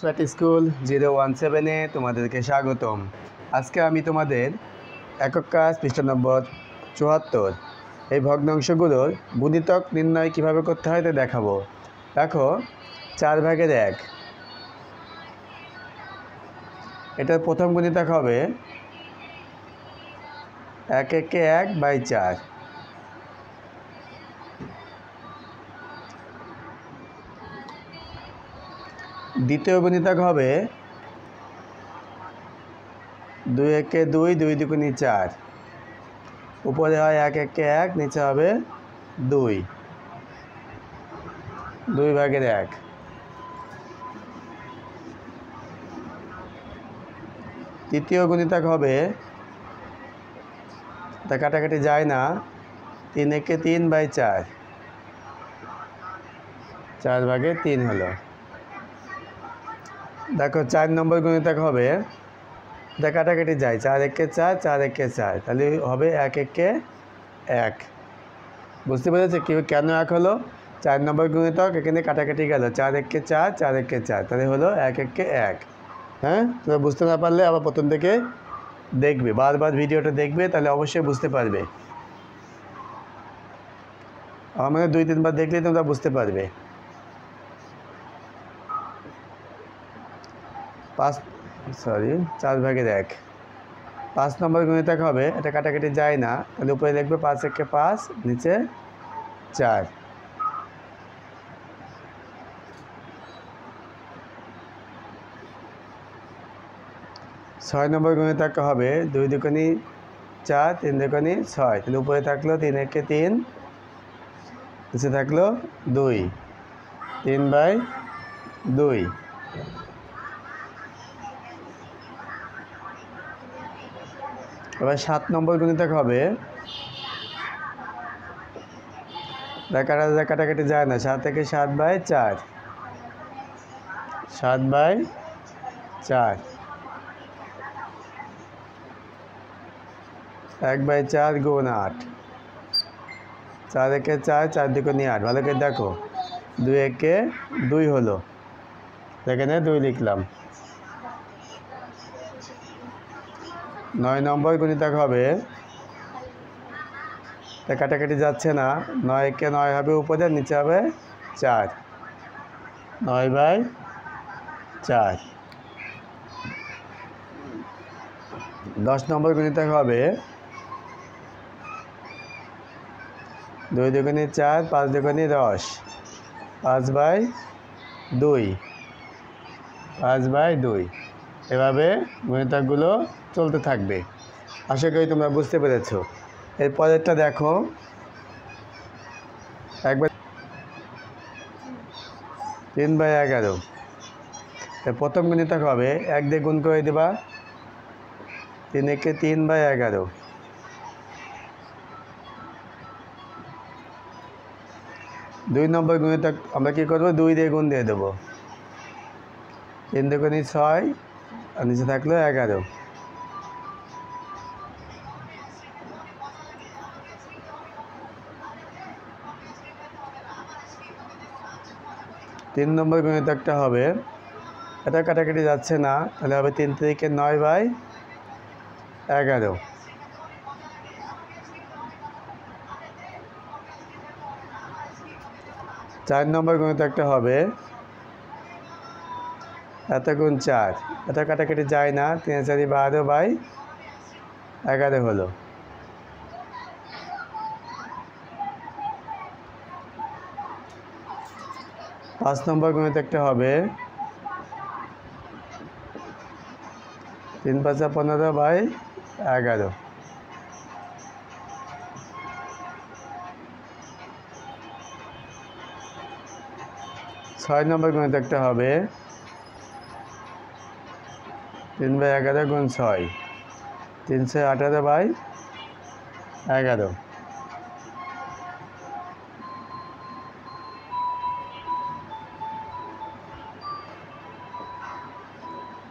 Smart school 017-এ তোমাদেরকে স্বাগতম। আজকে আমি তোমাদের একক কাজ পৃষ্ঠা নম্বর 74 এই ভগ্নাংশগুলোর গুণিতক নির্ণয় কিভাবে করতে হয় তা দেখাবো। দেখো 4/1, এটার প্রথম গুণিতক হবে 1/1/4। দ্বিতীয় গুণিতক হবে 2/2, 2 দুগুণে 4। উপরে হয় 1/1, নিচে হবে 2/1। তৃতীয় গুণিতক হবে, তা কাটাকাটি যায় না, 3/3/4, 4/3 হলো। দেখো 4 নম্বর গুণিতক হবে, তা কাটাকাটি যায়, 4/4, 4/4, তাহলে হবে 1/1। বুঝতে পেরেছে কেন 1 হলো? 4 নম্বর গুণিতক, এখানে কাটাকাটি গেল, 4/4, 4/4, তাহলে হলো 1/1। হ্যাঁ, তোমরা বুঝতে না পারলে আবার প্রথম থেকে দেখবে, বারবার ভিডিওটা দেখবে, তাহলে অবশ্যই বুঝতে পারবে। আমার 2-3 বার দেখলেই তোমরা বুঝতে পারবে। 4/1। 5 নম্বর গুণিতক হবে, এটা কাটাকাটি যায় না, তাহলে উপরে লিখবে 5/5, নিচে 4। 6 নম্বর গুণিতক হবে 2 দুগুণে 4, 3 দুগুণে 6, তাহলে উপরে থাকলো 3/3, নিচে থাকলো 2, 3/2। এবার 7 নম্বর গুণিতক হবে, কাটাকাটি যায় না, 7/7/4, 7/4। 1/4 গুণ 8, 4/4, 4 দুগুণে 8। ভালো করে দেখো, 2/2 হলো, এখানে 2 লিখলাম। 9 নম্বর গুণিতক হবে, তা কাটাকাটি যাচ্ছে না, 9/9 হবে উপরে, নিচে হবে 4, 9/4। 10 নম্বর গুণিতক হবে 2 দুগুণে 4, 5 দুগুণে 10, 5/2, 5/2। এভাবে গুণিতকগুলো চলতে থাকবে। আশা করি তোমরা বুঝতে পেরেছো। এর পরেরটা দেখো, একবার 3/11। এর প্রথম গুণিতক হবে 1 দিয়ে গুণ করে দেবা, 3/11। 2 নম্বর গুণিতক আমরা কী করবো, 2 দিয়ে গুণ দিয়ে দেবো, 3 দুগুণে 6, আর নিচে থাকলো 11। 3 নম্বর গুণিতকটা হবে, এটা কাটাকাটি যাচ্ছে না, তাহলে হবে 3/9/11। 4 নম্বর গুণিতকটা হবে, এত গুণ 4, এটা কাটাকাটি যায় না, 3/4/12/11 হলো। 5 নম্বর গুণিতকটা হবে 3/5/15/11। 6 নম্বর গুণিতকটা হবে 3/11 গুণ 6, 318/11।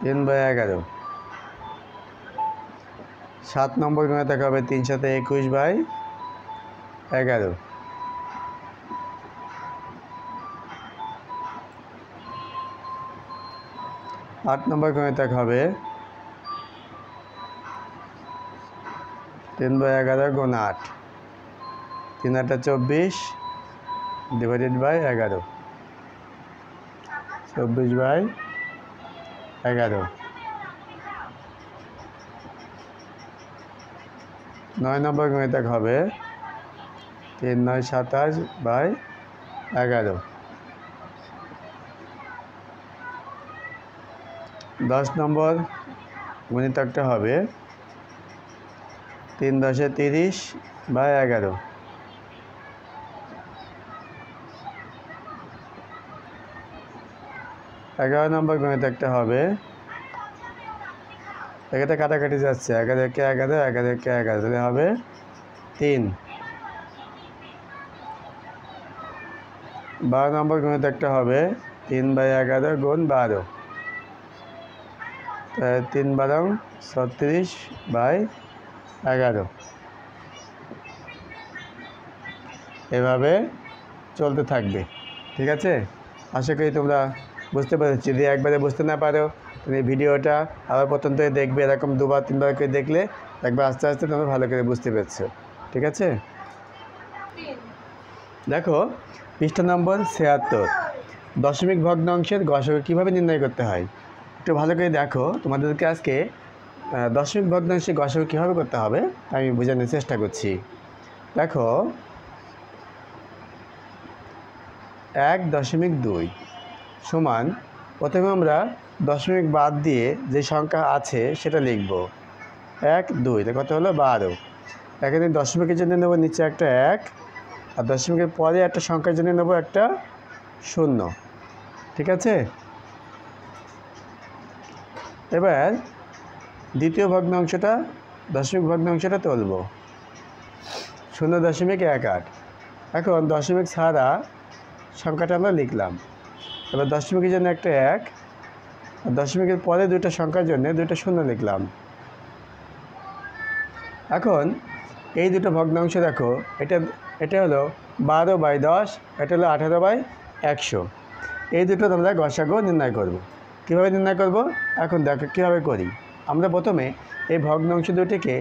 3/11। 7 নম্বর গুণিতক হবে 3/21/11। 8 নম্বর গণিতক হবে 3/11 গুণ 8, 3 8 24 ডিভাইডেড বাই 11, 24/11। 9 নম্বর গণিতক হবে 3 9 27/11। 10 নম্বর গণিতকটা হবে 3 10 30/11। 11 নম্বর গণিতকটা হবে, এখানে কাটাকাটি যাচ্ছে, 11 × 11 11 × 11, তাহলে হবে 3। 12 নম্বর গণিতকটা হবে 3/11 গুণ 12, 3 12 36/11। এভাবে চলতে থাকবে, ঠিক আছে? আশা করি তোমরা বুঝতে পেরেছো। যদি একবারে বুঝতে না পারো তুমি ভিডিওটা আবার প্রথম থেকে দেখবে, এরকম 2 বার 3 বার করে দেখলে একবার আস্তে আস্তে তোমরা ভালো করে বুঝতে পেরেছো, ঠিক আছে? দেখো পৃষ্ঠা নম্বর 76, দশমিক ভগ্নাংশের গসাগু কীভাবে নির্ণয় করতে হয় একটু ভালো করে দেখো। তোমাদেরকে আজকে দশমিক ভগ্নাংশের গসাগু কীভাবে করতে হবে আমি বোঝানোর চেষ্টা করছি। দেখো 1.2 সমান, প্রথমে আমরা দশমিক বাদ দিয়ে যে সংখ্যা আছে সেটা লিখব। 1 2, কত হলো 12। এখানে দশমিকের জন্য নেব নিচে একটা 1, আর দশমিকের পরে একটা সংখ্যার জন্য নেব একটা 0, ঠিক আছে? এবার দ্বিতীয় ভগ্নাংশটা, দশমিক ভগ্নাংশটা তুলব 0.18। এখন দশমিক ছাড়া সংখ্যাটা আমরা লিখলাম। এবার দশমিকের জন্য একটা 1, আর দশমিকের পরে দুইটা সংখ্যার জন্য দুইটা 0 লিখলাম। এখন এই দুটো ভগ্নাংশ দেখো, এটা হলো 12/10, এটা হলো 18/100। এই দুটো আমরা গসাগু নির্ণয় করব। কীভাবে নির্ণয় করব এখন দেখো কীভাবে করি। আমরা প্রথমে এই ভগ্নাংশ দুটিকে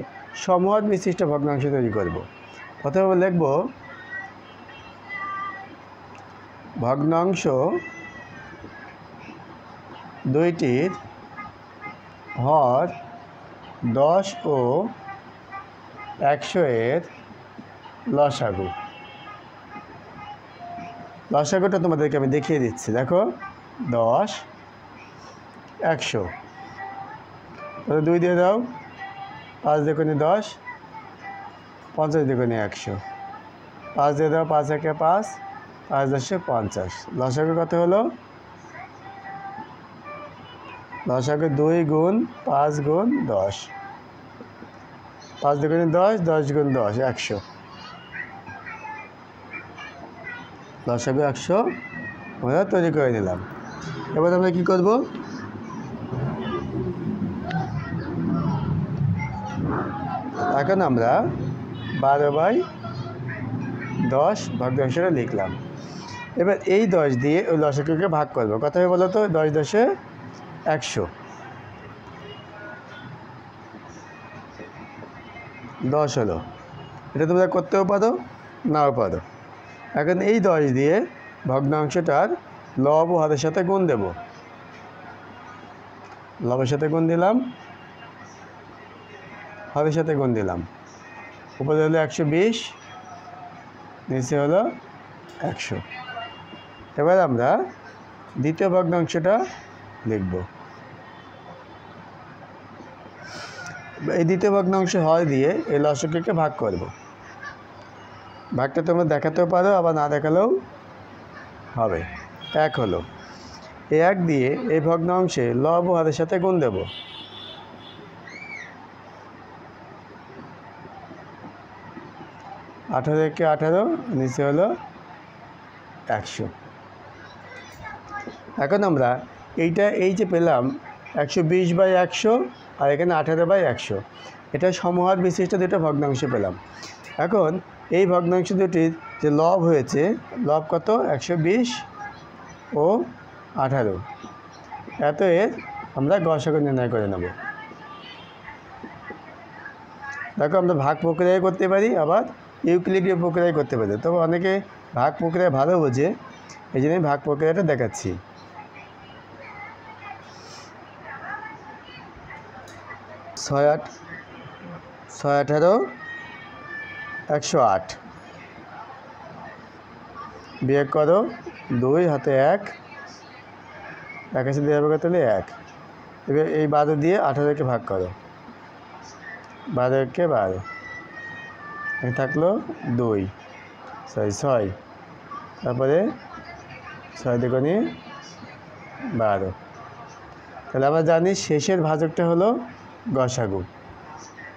সমহর বিশিষ্ট ভগ্নাংশ তৈরি করব। প্রথমে লিখব ভগ্নাংশ দুইটির হর 10 ও 100 এর লসাগু। লসাগুটা তোমাদেরকে আমি দেখিয়ে দিচ্ছি। দেখো 10 100, 2 দিয়ে দাও, 5 দুগুণে 10, 50 দুগুণে 100, 5 দিয়ে দাও, 5 1 5, 5 10 50। লসাগু কত হলো? লসাগু 2 গুণ 5 গুণ 10, 5 দুগুণে 10, 10 গুণ 10 100। লসাগু 100 আমরা তৈরি করে নিলাম। এবার আমরা কী করব, এখন আমরা 12/10 ভগ্নাংশটা লিখলাম। এবার এই 10 দিয়ে ওই লসাগুকে ভাগ করব। কত হবে বলো তো? 10 10 100, 10 হলো। এটা তোমরা করতেও পারো নাও পারো। এখন এই 10 দিয়ে ভগ্নাংশটার লব ও হরের সাথে গুণ দেব। লবের সাথে গুণ দিলাম, হরের সাথে গুণ দিলাম। উপরে হলো 120, নিচে হলো 100। এবার আমরা দ্বিতীয় ভগ্নাংশটা লিখব। এই দ্বিতীয় ভগ্নাংশ হর দিয়ে এই লসাগুকে ভাগ করব। ভাগটা তোমরা দেখাতেও পারো, আবার না দেখালেও হবে। 1 হলো। এই 1 দিয়ে এই ভগ্নাংশে লব ও হরের সাথে গুণ দেব। 18 × 18, নিচে হলো 100। এখন আমরা এই যে পেলাম 120/100 আর এখানে 18/100, এটা সমহর বিশিষ্ট দুটো ভগ্নাংশ পেলাম। এখন এই ভগ্নাংশ দুটির যে লব হয়েছে, লব কত? 120 ও 18। এত এর আমরা গসাগু নির্ণয় করে নেব। দেখো আমরা ভাগ প্রক্রিয়ায় করতে পারি, আবার ইউক্লিডীয় প্রক্রিয়ায় করতে পারি। তবে অনেকে ভাগ প্রক্রিয়া ভালো বোঝে, এই জন্যই ভাগ প্রক্রিয়াটা দেখাচ্ছি। 6 18 108 বিয়োগ করো 2 হাতে 1 একাশি দিয়ে হবে তাহলে 1। এবার এই 12 দিয়ে 18কে ভাগ করো, 12কে 12 এখানে থাকলো 2 6, তারপরে 6 দুগুণে 12। তাহলে আমরা জানি শেষের ভাজকটা হলো গসাগু,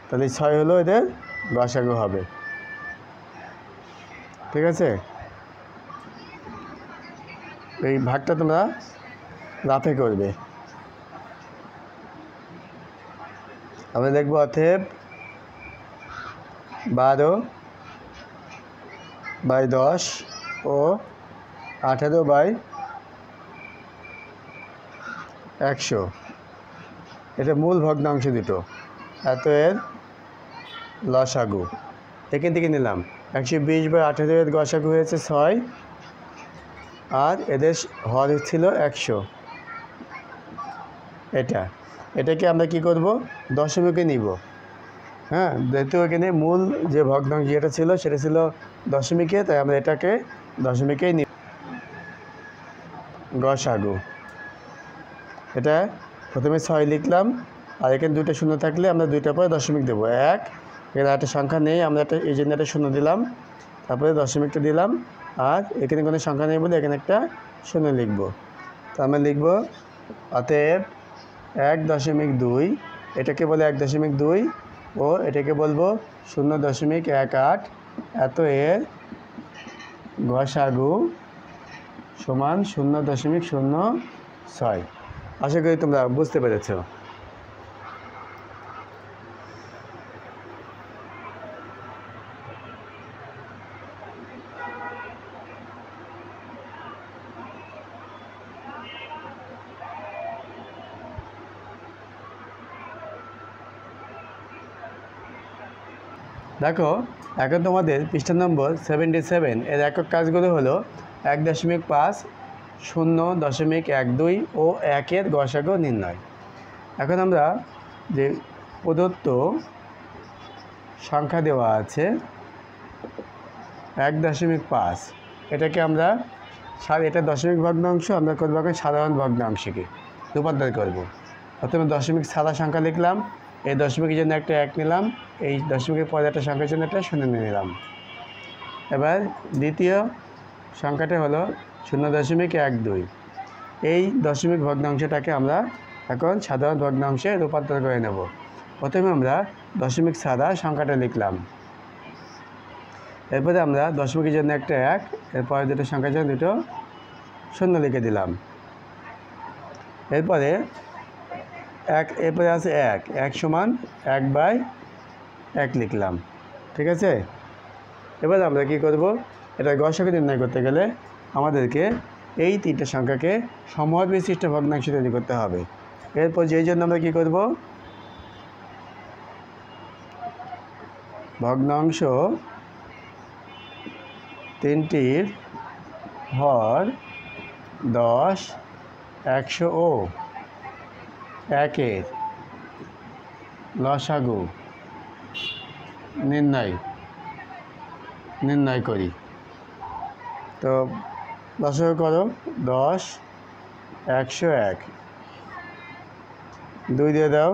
তাহলে 6 হলো এদের গসাগু হবে। ঠিক আছে, এই ভাগটা তোমরা লাফে করবে। আমরা দেখবো অতএব 12/10 ও 18/100, এটা মূল ভগ্নাংশ দুটো, এত এর লসাগু। এখান থেকে নিলাম 120/18 এর গসাগু হয়েছে 6, আর এদের হর ছিল 100। এটাকে আমরা কি করব, দশমিকে নিব। হ্যাঁ, যেহেতু এখানে মূল যে ভগ্নাংশ যেটা ছিল সেটা ছিল দশমিকে, তাই আমরা এটাকে দশমিকেই নিব। গসাগু, এটা প্রথমে 6 লিখলাম, আর এখানে 2টা শূন্য থাকলে আমরা 2টার পরে দশমিক দেবো। 1, এখানে একটা সংখ্যা নেই, আমরা এই জন্য একটা শূন্য দিলাম, তারপরে দশমিকটা দিলাম। আর এখানে কোনো সংখ্যা নেই বলে এখানে একটা শূন্য লিখব। তো আমরা লিখব অতএব 1.2, এটাকে বলে 1.2 ও এটাকে বলবো 0.18, এত এর গসাগু সমান 0.06। আশা করি তোমরা বুঝতে পেরেছ। দেখো এখন তোমাদের পৃষ্ঠা নম্বর 77 এর একক কাজগুলো হলো 1.5, 0.12 ও 1-এর গসাগু নির্ণয়। এখন আমরা যে প্রদত্ত সংখ্যা দেওয়া আছে 1.5, এটাকে আমরা এটা দশমিক ভগ্নাংশ, আমরা করবো এখন সাধারণ ভগ্নাংশকে রূপান্তর করব। প্রথমে দশমিক ছাড়া সংখ্যা লিখলাম, এই দশমিকের জন্য একটা 1 নিলাম, এই দশমিকের পরে একটা সংখ্যার জন্য একটা 0 নিলাম। এবার দ্বিতীয় সংখ্যাটা হলো 0.12, এই দশমিক ভগ্নাংশটাকে আমরা এখন সাধারণ ভগ্নাংশে রূপান্তর করে নেব। প্রথমে আমরা দশমিক ছাড়া সংখ্যাটা লিখলাম, এরপরে আমরা দশমিকের জন্য একটা 1, এরপরে দুটো সংখ্যার জন্য দুটো 0 লিখে দিলাম। এরপরে এরপরে আছে 1 সমান 1/1 লিখলাম। ঠিক আছে, এবার আমরা কি করব, এটা গসাগু নির্ণয় করতে গেলে আমাদেরকে এই 3টে সংখ্যাকে সমহর বিশিষ্ট ভগ্নাংশ তৈরি করতে হবে। এরপর যেই জন্য আমরা কি করব, ভগ্নাংশ 3টির হর 10, 100 ও 1-এর লসাগু নির্ণয় করি। তো লসাগু করো 10, 101, 2 দিয়ে দাও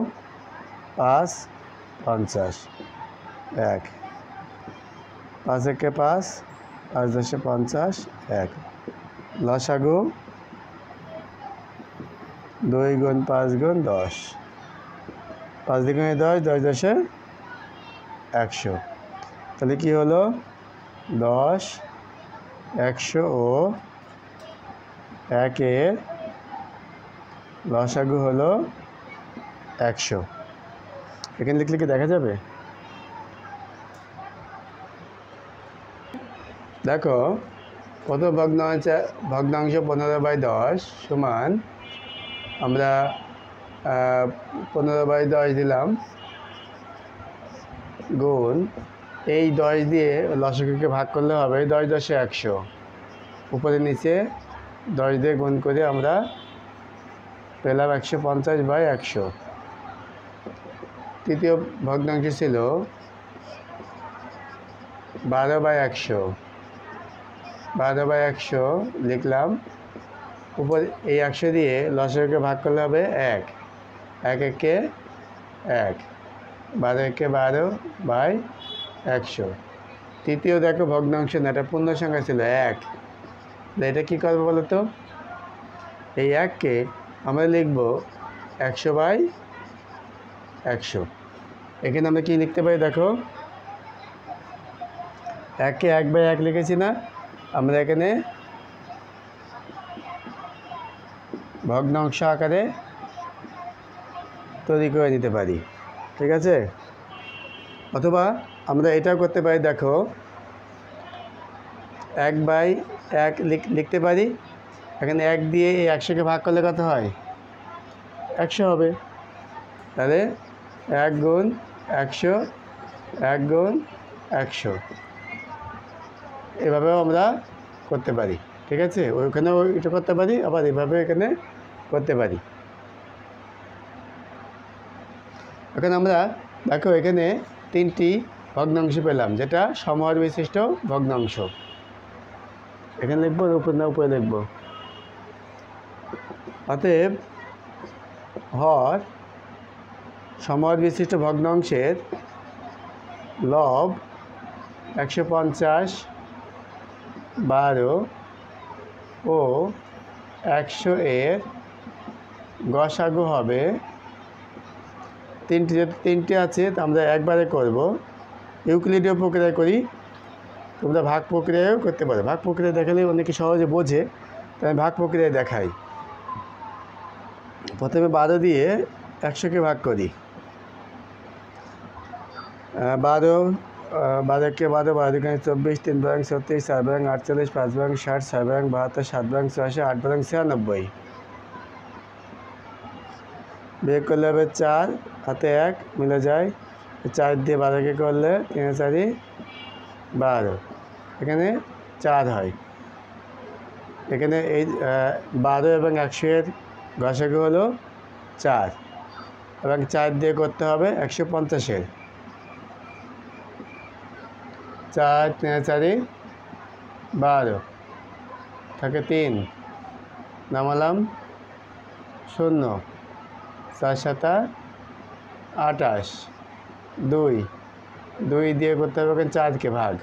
5, 50, 1, 5-1 5, 5-10 50, 1। লসাগু 2 গুণ 5 গুণ 10, 5 দ্বিগুণে 10, 10-10 100। তাহলে কি হলো, 10, 100 ও 1-এর লসাগু হলো 100। এখানে লিখলে কি দেখা যাবে? দেখো প্রথম ভগ্নাংশ 15/10 সমান, আমরা 15/10 দিলাম গুণ এই 10 দিয়ে লসাগুকে ভাগ করলে হবে 10 10 100, উপরে নিচে 10 দিয়ে গুণ করে আমরা পেলাম 150/100। তৃতীয় ভগ্নাংশ ছিল 12/100, 12/100 লিখলাম, উপর এই 100 দিয়ে লসাগুকে ভাগ করলে হবে 1, 1 একে 1, 12 একে 12/100। তৃতীয় দেখো ভগ্নাংশ না, এটা পূর্ণ সংখ্যা ছিল 1, এটা কী করবো বলো তো? এই 1কে আমরা লিখব 100/100। এখানে আমরা কি লিখতে পারি দেখো, 1কে 1/1 লিখেছি না, আমরা এখানে ভগ্নাংশ আকারে তৈরি করে নিতে পারি, ঠিক আছে? অথবা আমরা এটাও করতে পারি, দেখো 1/1 লিখতে পারি। এখানে 1 দিয়ে এই 100কে ভাগ করলে কত হয়? 100 হবে। তাহলে 1 গুণ 100, 1 গুণ 100, এভাবেও আমরা করতে পারি, ঠিক আছে? ওইখানেও এটা করতে পারি, আবার এভাবে এখানে করতে পারি। এখন আমরা দেখো এখানে 3টি ভগ্নাংশ পেলাম, যেটা সমহর বিশিষ্ট ভগ্নাংশ। এখানে লিখবো উপরে লিখবো। অতএব হর সমহর বিশিষ্ট ভগ্নাংশের লব 150, 12 ও 100 এর গসাগু হবে। তিনটি আছে, আমরা একবারে করব। ইউক্লিডীয় প্রক্রিয়া করি, তোমরা ভাগ প্রক্রিয়াও করতে পারো। ভাগ প্রক্রিয়া দেখালে অনেকে সহজে বোঝে, তাই ভাগ প্রক্রিয়ায় দেখাই। প্রথমে 12 দিয়ে 100কে ভাগ করি। 12 একে 12, 12 দুগুণে 24, 3 বারাং 36, 4 বারাং 48, 5 বারাং 60, 6 বারাং 72, 7 বারাং 86, 8 বারাং 96। বিয়োগ করলে হবে 4, হাতে 1 মিলে যায়। 4 দিয়ে 12কে করলে 3 4 12, এখানে 4 হয়। এখানে এই 12 এবং 100 এর গসাগু হলো 4, এবং 4 দিয়ে করতে হবে 150-এর। 4 3 4 12, থাকে 3, নামালাম 0, 4 7 28, 2 দিয়ে করতে হবে 4কে ভাগ,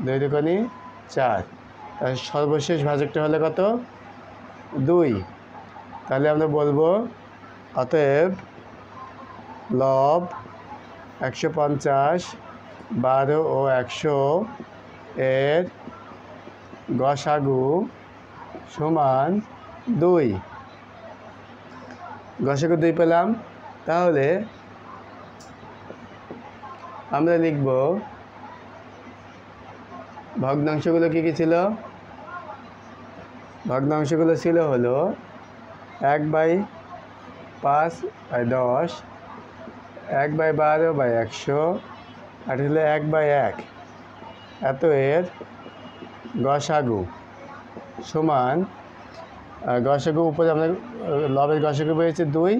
2 দুগুণে 4, আর সর্বশেষ ভাজকটা হলে কত? 2। তাহলে আমরা বলবো অতএব লব 150, 12 ও 100 এর গসাগু সমান 2। গসাগু 2 পেলাম। তাহলে আমরা লিখব ভগ্নাংশগুলো কী কী ছিল? ভগ্নাংশগুলো ছিল হলো 1/5/10, 1/12/100, আর হলো 1/1। এত এর গসাগু সমান, গসাগু উপরে আমরা লবের গসাগু পেয়েছে 2,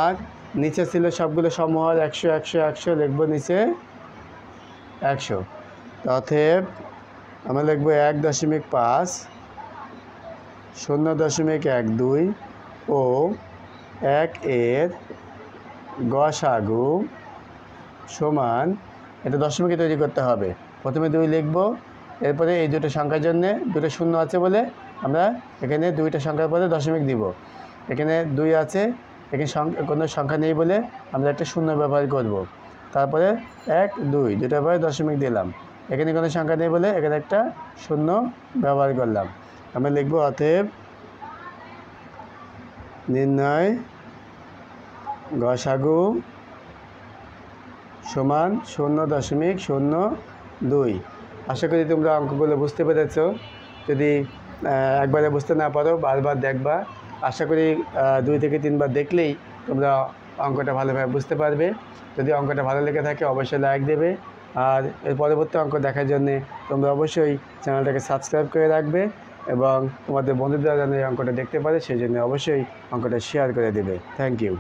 আর নিচে ছিল সবগুলো সমহর 100 100 100, লিখব নিচে 100। অতএব আমরা লিখব 1.5, 0.12 ও 1 এর গসাগু সমান, এটা দশমিকে তৈরি করতে হবে। প্রথমে 2 লিখব, এরপরে এই দুটো সংখ্যার জন্য দুটো শূন্য আছে বলে আমরা এখানে 2টা সংখ্যার পরে দশমিক দিব। এখানে 2 আছে, এখানে কোনো সংখ্যা নেই বলে আমরা একটা শূন্য ব্যবহার করব। তারপরে 1 2 দুটার পরে দশমিক দিলাম। এখানে কোনো সংখ্যা নেই বলে এখানে একটা শূন্য ব্যবহার করলাম। আমরা লিখব অতএব নির্ণয় গসাগু সমান 0.02। আশা করি তোমরা অঙ্কগুলো বুঝতে পেরেছ। যদি একবারে বুঝতে না পারো বারবার দেখবা। আশা করি 2 থেকে 3 বার দেখলেই তোমরা অঙ্কটা ভালোভাবে বুঝতে পারবে। যদি অঙ্কটা ভালো লেগে থাকে অবশ্যই লাইক দেবে, আর এর পরবর্তী অঙ্ক দেখার জন্যে তোমরা অবশ্যই চ্যানেলটাকে সাবস্ক্রাইব করে রাখবে এবং তোমাদের বন্ধুদের যেন এই অঙ্কটা দেখতে পারে সেই জন্য অবশ্যই অঙ্কটা শেয়ার করে দেবে। Thank you.